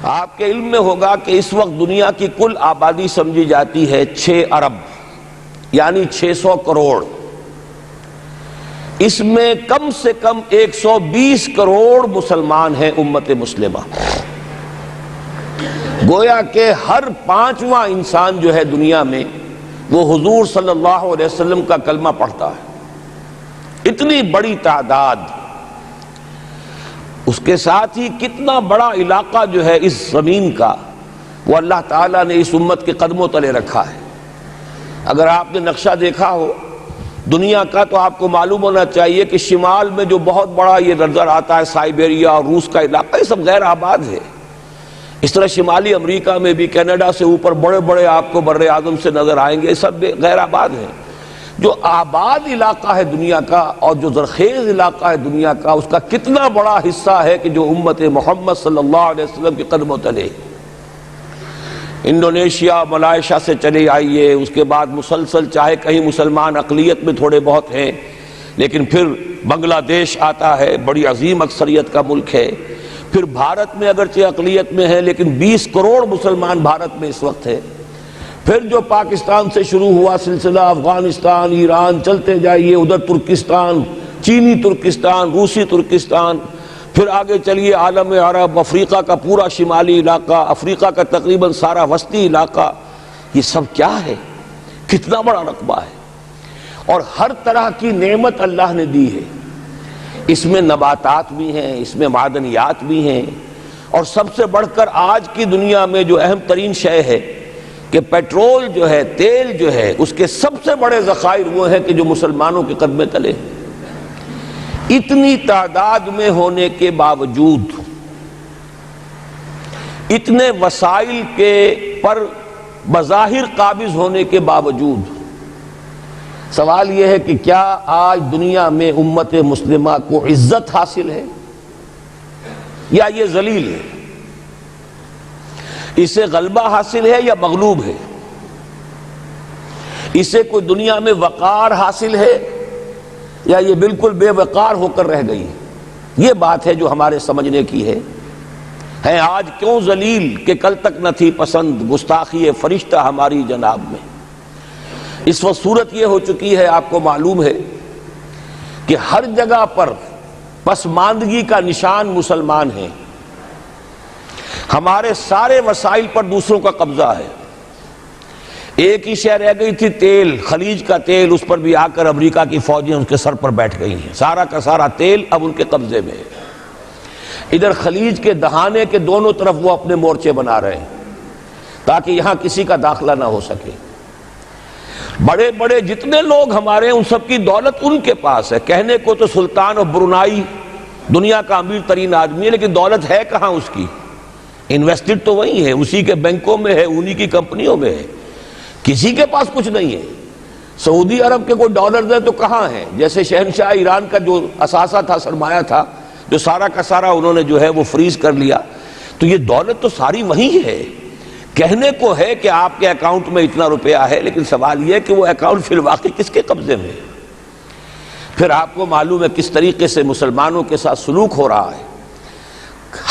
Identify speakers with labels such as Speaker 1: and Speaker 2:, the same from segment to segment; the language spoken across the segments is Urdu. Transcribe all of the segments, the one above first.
Speaker 1: آپ کے علم میں ہوگا کہ اس وقت دنیا کی کل آبادی سمجھی جاتی ہے 6 ارب یعنی 600 کروڑ. اس میں کم سے کم 120 کروڑ مسلمان ہیں امت مسلمہ. گویا کہ ہر 5واں انسان جو ہے دنیا میں وہ حضور صلی اللہ علیہ وسلم کا کلمہ پڑھتا ہے. اتنی بڑی تعداد. اس کے ساتھ ہی کتنا بڑا علاقہ جو ہے اس زمین کا وہ اللہ تعالیٰ نے اس امت کے قدموں تلے رکھا ہے. اگر آپ نے نقشہ دیکھا ہو دنیا کا تو آپ کو معلوم ہونا چاہیے کہ شمال میں جو بہت بڑا یہ نظر آتا ہے سائبیریا اور روس کا علاقہ، یہ سب غیر آباد ہے. اس طرح شمالی امریکہ میں بھی کینیڈا سے اوپر بڑے بڑے آپ کو بر اعظم سے نظر آئیں گے، یہ سب غیر آباد ہیں. جو آباد علاقہ ہے دنیا کا اور جو زرخیز علاقہ ہے دنیا کا، اس کا کتنا بڑا حصہ ہے کہ جو امت محمد صلی اللہ علیہ وسلم کے قدموں تلے. انڈونیشیا ملائیشیا سے چلے آئیے، اس کے بعد مسلسل چاہے کہیں مسلمان اقلیت میں تھوڑے بہت ہیں، لیکن پھر بنگلہ دیش آتا ہے، بڑی عظیم اکثریت کا ملک ہے. پھر بھارت میں اگرچہ اقلیت میں ہے لیکن 20 کروڑ مسلمان بھارت میں اس وقت ہے. پھر جو پاکستان سے شروع ہوا سلسلہ، افغانستان، ایران، چلتے جائیے ادھر ترکستان، چینی ترکستان، روسی ترکستان، پھر آگے چلیے عالم عرب، افریقہ کا پورا شمالی علاقہ، افریقہ کا تقریباً سارا وسطی علاقہ. یہ سب کیا ہے؟ کتنا بڑا رقبہ ہے. اور ہر طرح کی نعمت اللہ نے دی ہے. اس میں نباتات بھی ہیں، اس میں معدنیات بھی ہیں، اور سب سے بڑھ کر آج کی دنیا میں جو اہم ترین شے ہے کہ پیٹرول جو ہے، تیل جو ہے، اس کے سب سے بڑے ذخائر وہ ہیں کہ جو مسلمانوں کے قدمے تلے. اتنی تعداد میں ہونے کے باوجود، اتنے وسائل کے پر بظاہر قابض ہونے کے باوجود، سوال یہ ہے کہ کیا آج دنیا میں امت مسلمہ کو عزت حاصل ہے یا یہ ذلیل ہے؟ اسے غلبہ حاصل ہے یا مغلوب ہے؟ اسے کوئی دنیا میں وقار حاصل ہے یا یہ بالکل بے وقار ہو کر رہ گئی؟ یہ بات ہے جو ہمارے سمجھنے کی ہے. آج کیوں ذلیل کہ کل تک نہ تھی پسند گستاخی فرشتہ ہماری جناب میں. اس وقت صورت یہ ہو چکی ہے، آپ کو معلوم ہے کہ ہر جگہ پر پسماندگی کا نشان مسلمان ہیں. ہمارے سارے وسائل پر دوسروں کا قبضہ ہے. ایک ہی شے رہ گئی تھی تیل، خلیج کا تیل، اس پر بھی آ کر امریکہ کی فوجیں اس کے سر پر بیٹھ گئی ہیں. سارا کا سارا تیل اب ان کے قبضے میں ہے. ادھر خلیج کے دہانے کے دونوں طرف وہ اپنے مورچے بنا رہے ہیں تاکہ یہاں کسی کا داخلہ نہ ہو سکے. بڑے بڑے جتنے لوگ ہمارے ہیں ان سب کی دولت ان کے پاس ہے. کہنے کو تو سلطان آف برونائی دنیا کا امیر ترین آدمی ہے، لیکن دولت ہے کہاں اس کی؟ انویسٹڈ تو وہی ہے، اسی کے بینکوں میں ہے، انہی کی کمپنیوں میں ہے. کسی کے پاس کچھ نہیں ہے. سعودی عرب کے کوئی ڈالرز ہیں تو کہاں ہیں؟ جیسے شہنشاہ ایران کا جو اثاثہ تھا، سرمایہ تھا، جو سارا کا سارا انہوں نے جو ہے وہ فریز کر لیا. تو یہ دولت تو ساری وہی ہے. کہنے کو ہے کہ آپ کے اکاؤنٹ میں اتنا روپیہ ہے، لیکن سوال یہ ہے کہ وہ اکاؤنٹ فی الواقع کس کے قبضے میں ہے؟ پھر آپ کو معلوم ہے کس طریقے سے مسلمانوں کے ساتھ سلوک ہو رہا ہے.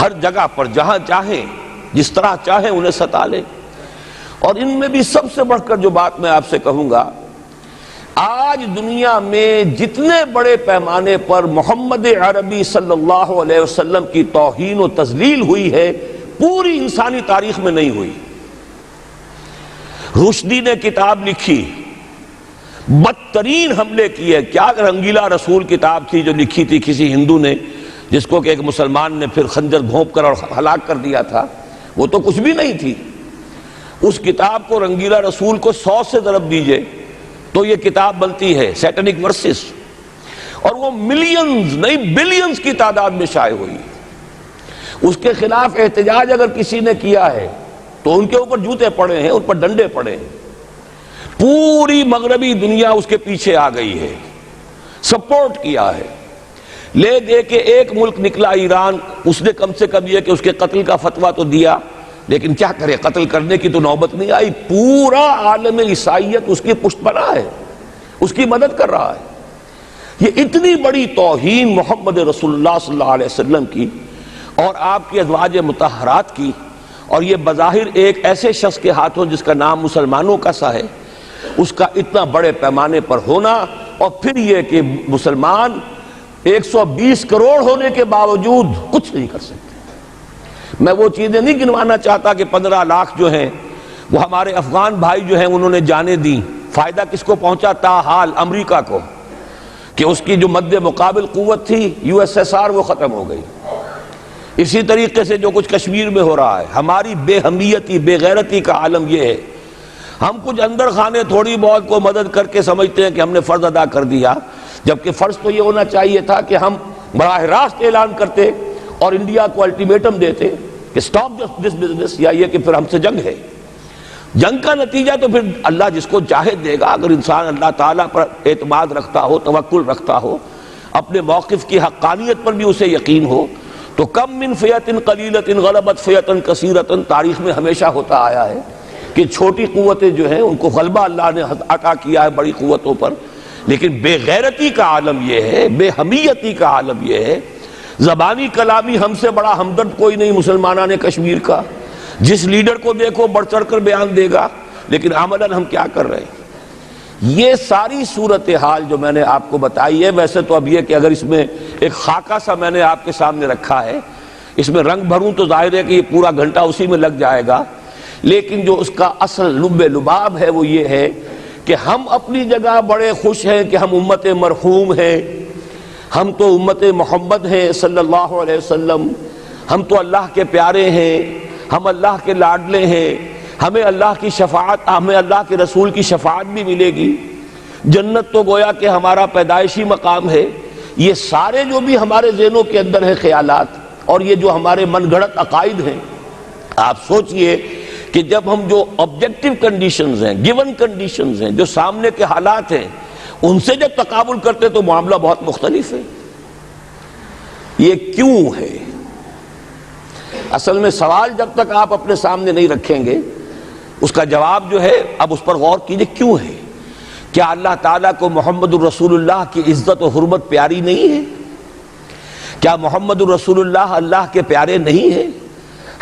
Speaker 1: ہر جگہ پر جہاں چاہیں، جس طرح چاہیں انہیں ستا لیں. اور ان میں بھی سب سے بڑھ کر جو بات میں آپ سے کہوں گا، آج دنیا میں جتنے بڑے پیمانے پر محمد عربی صلی اللہ علیہ وسلم کی توہین و تذلیل ہوئی ہے، پوری انسانی تاریخ میں نہیں ہوئی. رشدی نے کتاب لکھی، بدترین حملے کیے. کیا رنگیلا رسول کتاب تھی جو لکھی تھی کسی ہندو نے، جس کو کہ ایک مسلمان نے پھر خنجر گھونپ کر اور ہلاک کر دیا تھا. وہ تو کچھ بھی نہیں تھی. اس کتاب کو رنگیلا رسول کو 100 سے ضرب دیجئے تو یہ کتاب بنتی ہے سیٹنک ورسز، اور وہ ملینز نہیں بلینز کی تعداد میں شائع ہوئی. اس کے خلاف احتجاج اگر کسی نے کیا ہے تو ان کے اوپر جوتے پڑے ہیں، ان پر ڈنڈے پڑے ہیں. پوری مغربی دنیا اس کے پیچھے آ گئی ہے، سپورٹ کیا ہے. لے دے کے ایک ملک نکلا ایران، اس نے کم سے کم یہ کہ اس کے قتل کا فتویٰ تو دیا، لیکن کیا کرے، قتل کرنے کی تو نوبت نہیں آئی. پورا عالم عیسائیت اس کی پشت پناہ ہے، اس کی مدد کر رہا ہے. یہ اتنی بڑی توہین محمد رسول اللہ صلی اللہ علیہ وسلم کی اور آپ کی ازواج مطہرات کی اور یہ بظاہر ایک ایسے شخص کے ہاتھوں جس کا نام مسلمانوں کا سا ہے، اس کا اتنا بڑے پیمانے پر ہونا، اور پھر یہ کہ مسلمان 120 کروڑ ہونے کے باوجود کچھ نہیں کر سکتے۔ میں وہ چیزیں نہیں گنوانا چاہتا کہ 15 لاکھ جو ہیں وہ ہمارے افغان بھائی جو ہیں انہوں نے جانیں دیں، فائدہ کس کو پہنچا؟ تاحال امریکہ کو، کہ اس کی جو مد مقابل قوت تھی USSR وہ ختم ہو گئی۔ اسی طریقے سے جو کچھ کشمیر میں ہو رہا ہے، ہماری بے حمیتی، بے غیرتی کا عالم یہ ہے، ہم کچھ اندر خانے تھوڑی بہت کو مدد کر کے سمجھتے ہیں کہ ہم نے فرض ادا کر دیا، جبکہ فرض تو یہ ہونا چاہیے تھا کہ ہم براہ راست اعلان کرتے اور انڈیا کو الٹیمیٹم دیتے کہ سٹاپ دس بزنس، یا یہ کہ پھر ہم سے جنگ ہے۔ جنگ کا نتیجہ تو پھر اللہ جس کو چاہے دے گا، اگر انسان اللہ تعالیٰ پر اعتماد رکھتا ہو، توکل رکھتا ہو، اپنے موقف کی حقانیت پر بھی اسے یقین ہو، تو کم من فیۃ قلیلۃ غلبت فیۃ کثیرۃ، تاریخ میں ہمیشہ ہوتا آیا ہے کہ چھوٹی قوتیں جو ہیں ان کو غلبہ اللہ نے عطا کیا ہے بڑی قوتوں پر، لیکن بے غیرتی کا عالم یہ ہے، بے حمیتی کا عالم یہ ہے۔ زبانی کلامی ہم سے بڑا ہمدرد کوئی نہیں مسلمانان کشمیر کا، جس لیڈر کو دیکھو بڑھ چڑھ کر بیان دے گا، لیکن عملاً ہم کیا کر رہے ہیں؟ یہ ساری صورتحال جو میں نے آپ کو بتائی ہے، ویسے تو اب یہ کہ اگر اس میں ایک خاکہ سا میں نے آپ کے سامنے رکھا ہے، اس میں رنگ بھروں تو ظاہر ہے کہ یہ پورا گھنٹہ اسی میں لگ جائے گا، لیکن جو اس کا اصل لب لباب ہے وہ یہ ہے کہ ہم اپنی جگہ بڑے خوش ہیں کہ ہم امت مرحوم ہیں، ہم تو امت محمد ہیں صلی اللہ علیہ وسلم، ہم تو اللہ کے پیارے ہیں، ہم اللہ کے لاڈلے ہیں، ہمیں اللہ کی شفاعت، ہمیں اللہ کے رسول کی شفاعت بھی ملے گی، جنت تو گویا کہ ہمارا پیدائشی مقام ہے۔ یہ سارے جو بھی ہمارے ذہنوں کے اندر ہیں خیالات، اور یہ جو ہمارے من گھڑت عقائد ہیں، آپ سوچئے کہ جب ہم جو آبجیکٹیو کنڈیشنز ہیں، گیون کنڈیشنز ہیں، جو سامنے کے حالات ہیں، ان سے جب تقابل کرتے تو معاملہ بہت مختلف ہے۔ یہ کیوں ہے؟ اصل میں سوال جب تک آپ اپنے سامنے نہیں رکھیں گے، اس کا جواب جو ہے اب اس پر غور کیجئے، کیوں ہے؟ کیا اللہ تعالیٰ کو محمد الرسول اللہ کی عزت و حرمت پیاری نہیں ہے؟ کیا محمد الرسول اللہ اللہ کے پیارے نہیں ہیں؟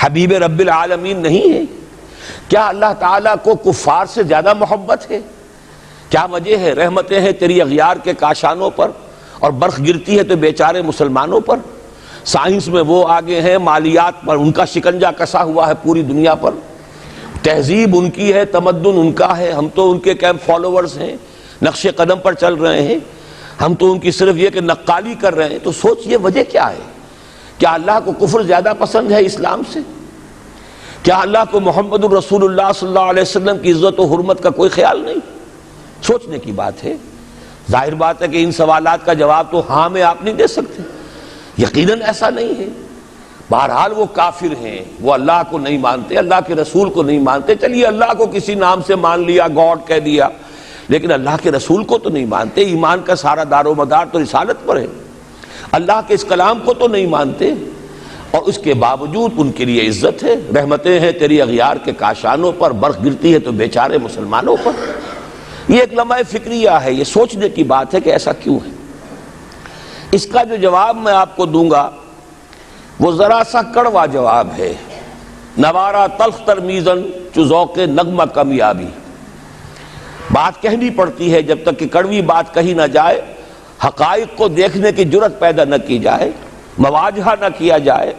Speaker 1: حبیب رب العالمین نہیں ہے؟ کیا اللہ تعالیٰ کو کفار سے زیادہ محبت ہے؟ کیا وجہ ہے؟ رحمتیں ہیں تیری اغیار کے کاشانوں پر، اور برف گرتی ہے تو بیچارے مسلمانوں پر۔ سائنس میں وہ آگے ہیں، مالیات پر ان کا شکنجہ کسا ہوا ہے پوری دنیا پر، تہذیب ان کی ہے، تمدن ان کا ہے، ہم تو ان کے کیمپ فالوورز ہیں، نقش قدم پر چل رہے ہیں، ہم تو ان کی صرف یہ کہ نقالی کر رہے ہیں۔ تو سوچئے وجہ کیا ہے؟ کیا اللہ کو کفر زیادہ پسند ہے اسلام سے؟ کیا اللہ کو محمد الرسول اللہ صلی اللہ علیہ وسلم کی عزت و حرمت کا کوئی خیال نہیں؟ سوچنے کی بات ہے۔ ظاہر بات ہے کہ ان سوالات کا جواب تو ہاں میں آپ نہیں دے سکتے، یقیناً ایسا نہیں ہے۔ بہرحال وہ کافر ہیں، وہ اللہ کو نہیں مانتے، اللہ کے رسول کو نہیں مانتے، چلیے اللہ کو کسی نام سے مان لیا، گاڈ کہہ دیا، لیکن اللہ کے رسول کو تو نہیں مانتے۔ ایمان کا سارا دار و مدار تو رسالت پر ہے، اللہ کے اس کلام کو تو نہیں مانتے، اور اس کے باوجود ان کے لیے عزت ہے، رحمتیں ہیں تیری اغیار کے کاشانوں پر، برف گرتی ہے تو بیچارے مسلمانوں پر۔ یہ ایک لمحہ فکریہ ہے، یہ سوچنے کی بات ہے کہ ایسا کیوں ہے۔ اس کا جو جواب میں آپ کو دوں گا وہ ذرا سا کڑوا جواب ہے، نوارا تلخ ترمیزن چو ذوق نغمہ کمیابی۔ بات کہنی پڑتی ہے، جب تک کہ کڑوی بات کہی نہ جائے، حقائق کو دیکھنے کی جرت پیدا نہ کی جائے، مواجہہ نہ کیا جائے،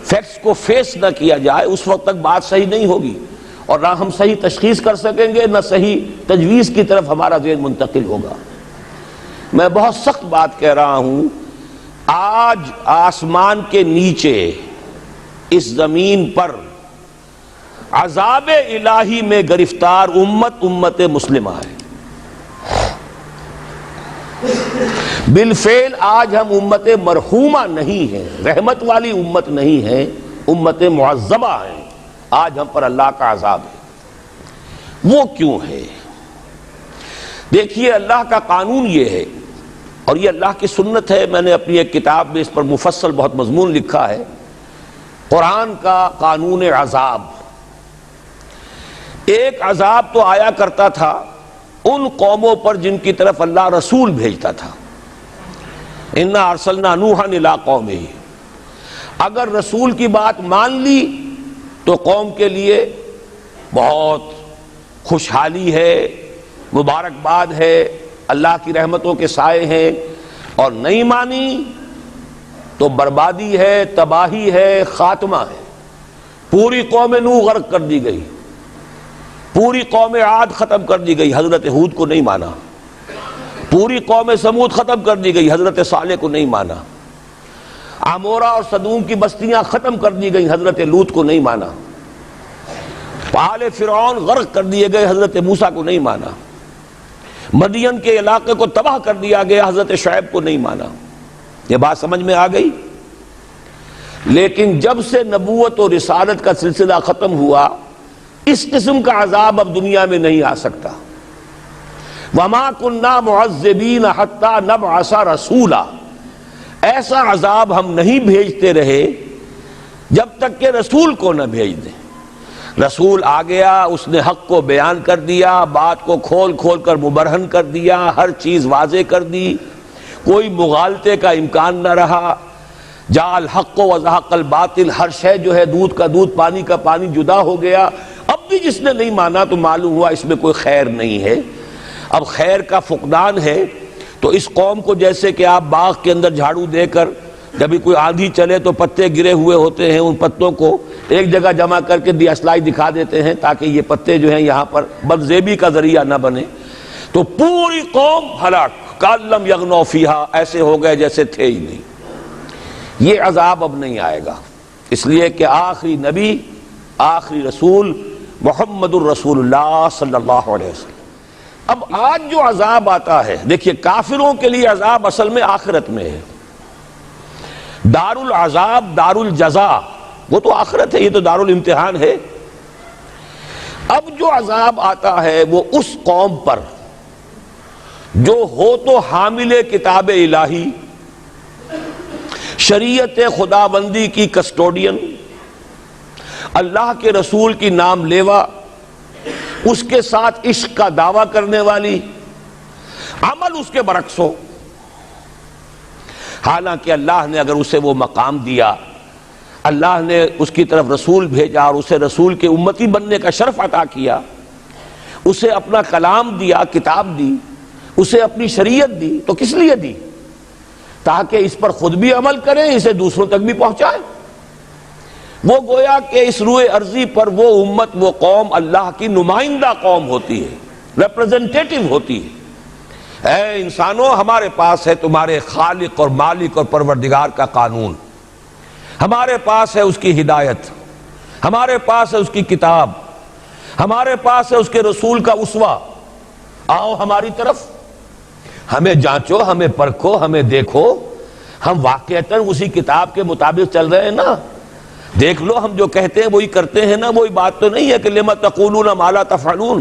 Speaker 1: فیکٹس کو فیس نہ کیا جائے، اس وقت تک بات صحیح نہیں ہوگی، اور نہ ہم صحیح تشخیص کر سکیں گے، نہ صحیح تجویز کی طرف ہمارا ذہن منتقل ہوگا۔ میں بہت سخت بات کہہ رہا ہوں، آج آسمان کے نیچے اس زمین پر عذاب الہی میں گرفتار امت مسلمہ ہے۔ بالفعل آج ہم امت مرحومہ نہیں ہیں، رحمت والی امت نہیں ہیں، امت معذبہ ہیں، آج ہم پر اللہ کا عذاب ہے۔ وہ کیوں ہے؟ دیکھیے اللہ کا قانون یہ ہے، اور یہ اللہ کی سنت ہے، میں نے اپنی ایک کتاب میں اس پر مفصل بہت مضمون لکھا ہے، قرآن کا قانون عذاب۔ ایک عذاب تو آیا کرتا تھا ان قوموں پر جن کی طرف اللہ رسول بھیجتا تھا، اِنَّا أَرْسَلْنَا نُوحًا إِلَىٰ قَوْمِهِ، اگر رسول کی بات مان لی تو قوم کے لیے بہت خوشحالی ہے، مبارکباد ہے، اللہ کی رحمتوں کے سائے ہیں، اور نہیں مانی تو بربادی ہے، تباہی ہے، خاتمہ ہے۔ پوری قوم نوح غرق کر دی گئی، پوری قوم عاد ختم کر دی گئی، حضرت ہود کو نہیں مانا۔ پوری قوم سمود ختم کر دی گئی، حضرت صالح کو نہیں مانا۔ عمورہ اور صدوم کی بستیاں ختم کر دی گئی، حضرت لوط کو نہیں مانا۔ آل فرعون غرق کر دیے گئے، حضرت موسیٰ کو نہیں مانا۔ مدین کے علاقے کو تباہ کر دیا گیا، حضرت شعیب کو نہیں مانا۔ یہ بات سمجھ میں آ گئی؟ لیکن جب سے نبوت اور رسالت کا سلسلہ ختم ہوا، اس قسم کا عذاب اب دنیا میں نہیں آ سکتا۔ وَمَا كُنَّا مُعَذِّبِينَ حَتَّى نَبْعَثَ رَسُولًا، ایسا عذاب ہم نہیں بھیجتے رہے جب تک کہ رسول کو نہ بھیج دیں۔ رسول آ گیا، اس نے حق کو بیان کر دیا، بات کو کھول کھول کر مبرہن کر دیا، ہر چیز واضح کر دی، کوئی مغالطے کا امکان نہ رہا۔ جاء الحق وزهق الباطل، ہر شے جو ہے دودھ کا دودھ، پانی کا پانی جدا ہو گیا۔ اب بھی جس نے نہیں مانا تو معلوم ہوا اس میں کوئی خیر نہیں ہے، اب خیر کا فقدان ہے۔ تو اس قوم کو جیسے کہ آپ باغ کے اندر جھاڑو دے کر جب بھی کوئی آندھی چلے تو پتے گرے ہوئے ہوتے ہیں، ان پتوں کو ایک جگہ جمع کر کے اصلاحی دکھا دیتے ہیں تاکہ یہ پتے جو ہیں یہاں پر بدزیبی کا ذریعہ نہ بنے، تو پوری قوم ہلاک، کأن لم یغنوا فیہا، ایسے ہو گئے جیسے تھے ہی نہیں۔ یہ عذاب اب نہیں آئے گا، اس لیے کہ آخری نبی، آخری رسول محمد الرسول اللہ صلی اللہ علیہ وسلم۔ اب آج جو عذاب آتا ہے، دیکھیے کافروں کے لیے عذاب اصل میں آخرت میں ہے۔ دار العذاب، دار الجزا، وہ تو آخرت ہے، یہ تو دار الامتحان ہے۔ اب جو عذاب آتا ہے وہ اس قوم پر جو ہو تو حامل کتاب الہی، شریعت خداوندی کی کسٹوڈین، اللہ کے رسول کی نام لیوا، اس کے ساتھ عشق کا دعویٰ کرنے والی، عمل اس کے برعکس ہو۔ حالانکہ اللہ نے اگر اسے وہ مقام دیا، اللہ نے اس کی طرف رسول بھیجا اور اسے رسول کے امتی بننے کا شرف عطا کیا، اسے اپنا کلام دیا، کتاب دی، اسے اپنی شریعت دی، تو کس لیے دی؟ تاکہ اس پر خود بھی عمل کریں، اسے دوسروں تک بھی پہنچائیں۔ وہ گویا کہ اس روئے ارضی پر وہ امت، وہ قوم اللہ کی نمائندہ قوم ہوتی ہے، ریپرزنٹیٹو ہوتی ہے۔ اے انسانوں، ہمارے پاس ہے تمہارے خالق اور مالک اور پروردگار کا قانون، ہمارے پاس ہے اس کی ہدایت، ہمارے پاس ہے اس کی کتاب، ہمارے پاس ہے اس کے رسول کا اسوہ۔ آؤ ہماری طرف، ہمیں جانچو، ہمیں پرکھو، ہمیں دیکھو، ہم واقعتاً اسی کتاب کے مطابق چل رہے ہیں نا؟ دیکھ لو ہم جو کہتے ہیں وہی کرتے ہیں نا؟ وہی بات تو نہیں ہے کہ لما تقولون ما لا تفعلون،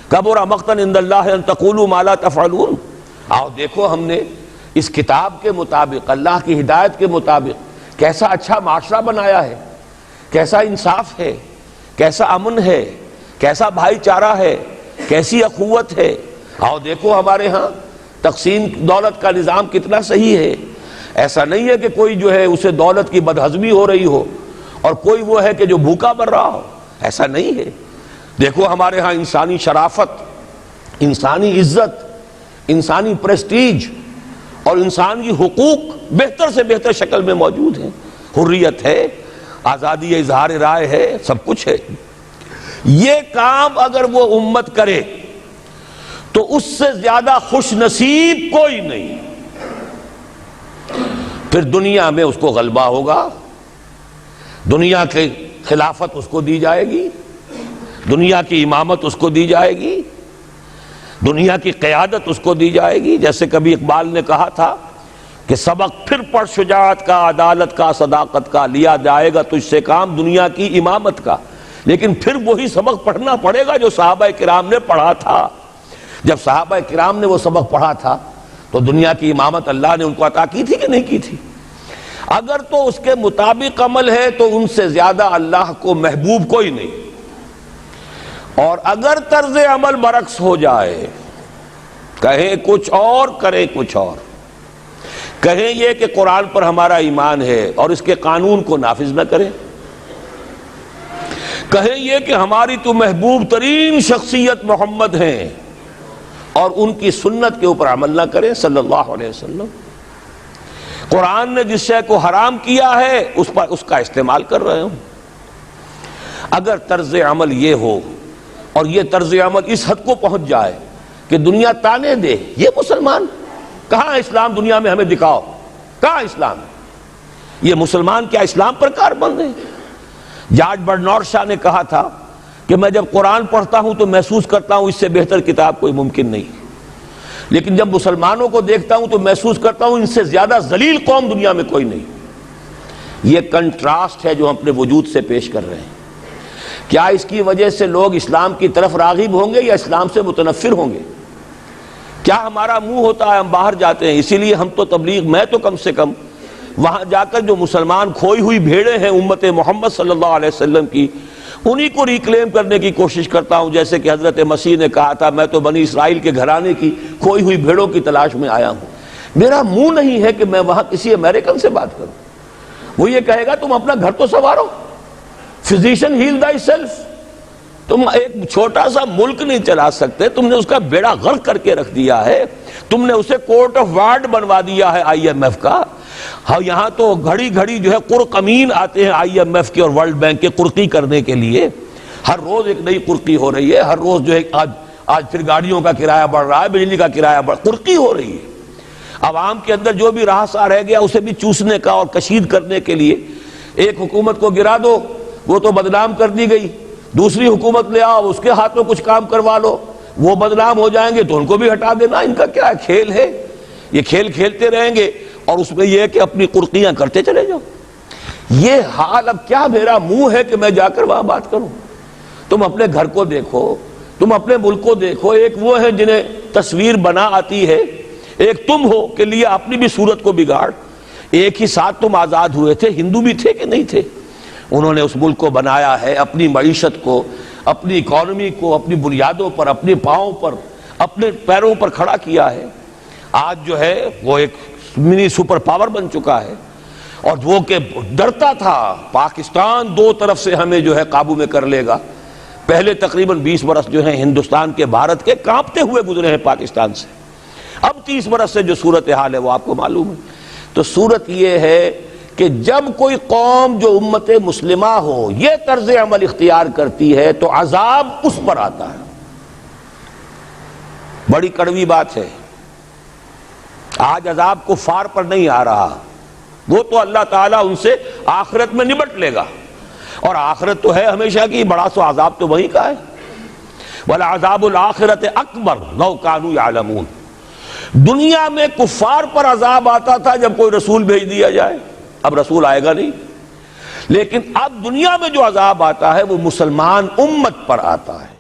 Speaker 1: کبر مقتا عند اللہ ان تقولوا ما لا تفعلون۔ آؤ دیکھو ہم نے اس کتاب کے مطابق، اللہ کی ہدایت کے مطابق کیسا اچھا معاشرہ بنایا ہے، کیسا انصاف ہے، کیسا امن ہے، کیسا بھائی چارہ ہے، کیسی اخوت ہے۔ آؤ دیکھو ہمارے ہاں تقسیم دولت کا نظام کتنا صحیح ہے۔ ایسا نہیں ہے کہ کوئی جو ہے اسے دولت کی بدہضمی ہو رہی ہو اور کوئی وہ ہے کہ جو بھوکا مر رہا ہو، ایسا نہیں ہے۔ دیکھو ہمارے ہاں انسانی شرافت، انسانی عزت، انسانی پریسٹیج اور انسانی حقوق بہتر سے بہتر شکل میں موجود ہیں، حریت ہے، آزادی اظہار رائے ہے، سب کچھ ہے۔ یہ کام اگر وہ امت کرے تو اس سے زیادہ خوش نصیب کوئی نہیں۔ پھر دنیا میں اس کو غلبہ ہوگا، دنیا کی خلافت اس کو دی جائے گی، دنیا کی امامت اس کو دی جائے گی، دنیا کی قیادت اس کو دی جائے گی۔ جیسے کبھی اقبال نے کہا تھا کہ سبق پھر پڑھ شجاعت کا، عدالت کا، صداقت کا، لیا جائے گا تجھ سے کام دنیا کی امامت کا۔ لیکن پھر وہی سبق پڑھنا پڑے گا جو صحابہ کرام نے پڑھا تھا۔ جب صحابہ کرام نے وہ سبق پڑھا تھا تو دنیا کی امامت اللہ نے ان کو عطا کی تھی کہ نہیں کی تھی؟ اگر تو اس کے مطابق عمل ہے تو ان سے زیادہ اللہ کو محبوب کوئی نہیں، اور اگر طرز عمل برعکس ہو جائے، کہیں کچھ اور کریں کچھ اور، کہیں یہ کہ قرآن پر ہمارا ایمان ہے اور اس کے قانون کو نافذ نہ کریں، کہیں یہ کہ ہماری تو محبوب ترین شخصیت محمد ہیں اور ان کی سنت کے اوپر عمل نہ کریں صلی اللہ علیہ وسلم. قرآن نے جس شے کو حرام کیا ہے اس کا استعمال کر رہے ہوں. اگر طرز عمل یہ ہو اور یہ طرز عمل اس حد کو پہنچ جائے کہ دنیا تانے دے یہ مسلمان کہاں اسلام دنیا میں ہمیں دکھاؤ, کہاں اسلام؟ یہ مسلمان کیا اسلام پر کاربند ہیں؟ جارج برنارڈ شاہ نے کہا تھا کہ میں جب قرآن پڑھتا ہوں تو محسوس کرتا ہوں اس سے بہتر کتاب کوئی ممکن نہیں, لیکن جب مسلمانوں کو دیکھتا ہوں تو محسوس کرتا ہوں ان سے زیادہ ذلیل قوم دنیا میں کوئی نہیں. یہ کنٹراسٹ ہے جو ہم اپنے وجود سے پیش کر رہے ہیں. کیا اس کی وجہ سے لوگ اسلام کی طرف راغب ہوں گے یا اسلام سے متنفر ہوں گے؟ کیا ہمارا منہ ہوتا ہے ہم باہر جاتے ہیں؟ اسی لیے ہم تو تبلیغ, میں تو کم سے کم وہاں جا کر جو مسلمان کھوئی ہوئی بھیڑیں ہیں امت محمد صلی اللہ علیہ وسلم کی, انہی کو ریکلیم کرنے کی کوشش کرتا ہوں. جیسے کہ حضرت مسیح نے کہا تھا میں تو بنی اسرائیل کے گھرانے کی کھوئی ہوئی بھیڑوں کی تلاش میں آیا ہوں. میرا منہ نہیں ہے کہ میں وہاں کسی امریکن سے بات کروں. وہ یہ کہے گا تم اپنا گھر تو سنوارو, فزیشن ہیل تھائی سیلف. تم ایک چھوٹا سا ملک نہیں چلا سکتے, تم نے اس کا بیڑا غرق کر کے رکھ دیا ہے. تم نے اسے کورٹ آف وارڈ بنوا دیا ہے IMF کا. ہاں یہاں تو گھڑی گھڑی جو ہے قرقمین آتے ہیں IMF کے اور ورلڈ بینک کے قرقی کرنے کے لیے. ہر روز ایک نئی قرقی ہو رہی ہے, ہر روز جو ہے آج پھر گاڑیوں کا کرایہ بڑھ رہا ہے, بجلی کا کرایہ قرقی ہو رہی ہے. عوام کے اندر جو بھی راہ رہ گیا اسے بھی چوسنے کا اور کشید کرنے کے لیے. ایک حکومت کو گرا دو وہ تو بدنام کر دی گئی, دوسری حکومت لے آؤ اس کے ہاتھوں کچھ کام کروا لو, وہ بدنام ہو جائیں گے تو ان کو بھی ہٹا دینا. ان کا کیا کھیل ہے؟ یہ کھیل کھیلتے رہیں گے اور اس میں یہ ہے کہ اپنی قرقیاں کرتے چلے جاؤ. یہ حال اب کیا میرا منہ ہے کہ میں جا کر وہاں بات کروں؟ تم اپنے گھر کو دیکھو, تم اپنے ملک کو دیکھو. ایک وہ ہے جنہیں تصویر بنا آتی ہے, ایک تم ہو کہ لیے اپنی بھی صورت کو بگاڑ. ایک ہی ساتھ تم آزاد ہوئے تھے, ہندو بھی تھے کہ نہیں تھے. انہوں نے اس ملک کو بنایا ہے, اپنی معیشت کو, اپنی اکانومی کو اپنی بنیادوں پر, اپنے پاؤں پر, اپنے پیروں پر کھڑا کیا ہے. آج جو ہے وہ ایک منی سپر پاور بن چکا ہے. اور وہ کہ ڈرتا تھا پاکستان دو طرف سے ہمیں جو ہے قابو میں کر لے گا. پہلے تقریباً 20 برس جو ہیں ہندوستان کے, بھارت کے کانپتے ہوئے گزرے ہیں پاکستان سے. اب 30 برس سے جو صورتحال ہے وہ آپ کو معلوم ہے. تو صورت یہ ہے کہ جب کوئی قوم جو امت مسلمہ ہو یہ طرز عمل اختیار کرتی ہے تو عذاب اس پر آتا ہے. بڑی کڑوی بات ہے. آج عذاب کفار پر نہیں آ رہا, وہ تو اللہ تعالیٰ ان سے آخرت میں نبٹ لے گا, اور آخرت تو ہے ہمیشہ کی, بڑا سو عذاب تو وہی کا ہے. وَلَعَذَابُ الْآخِرَةِ أَكْبَرُ لَوْ كَانُوا يَعْلَمُونَ. دنیا میں کفار پر عذاب آتا تھا جب کوئی رسول بھیج دیا جائے, اب رسول آئے گا نہیں, لیکن اب دنیا میں جو عذاب آتا ہے وہ مسلمان امت پر آتا ہے.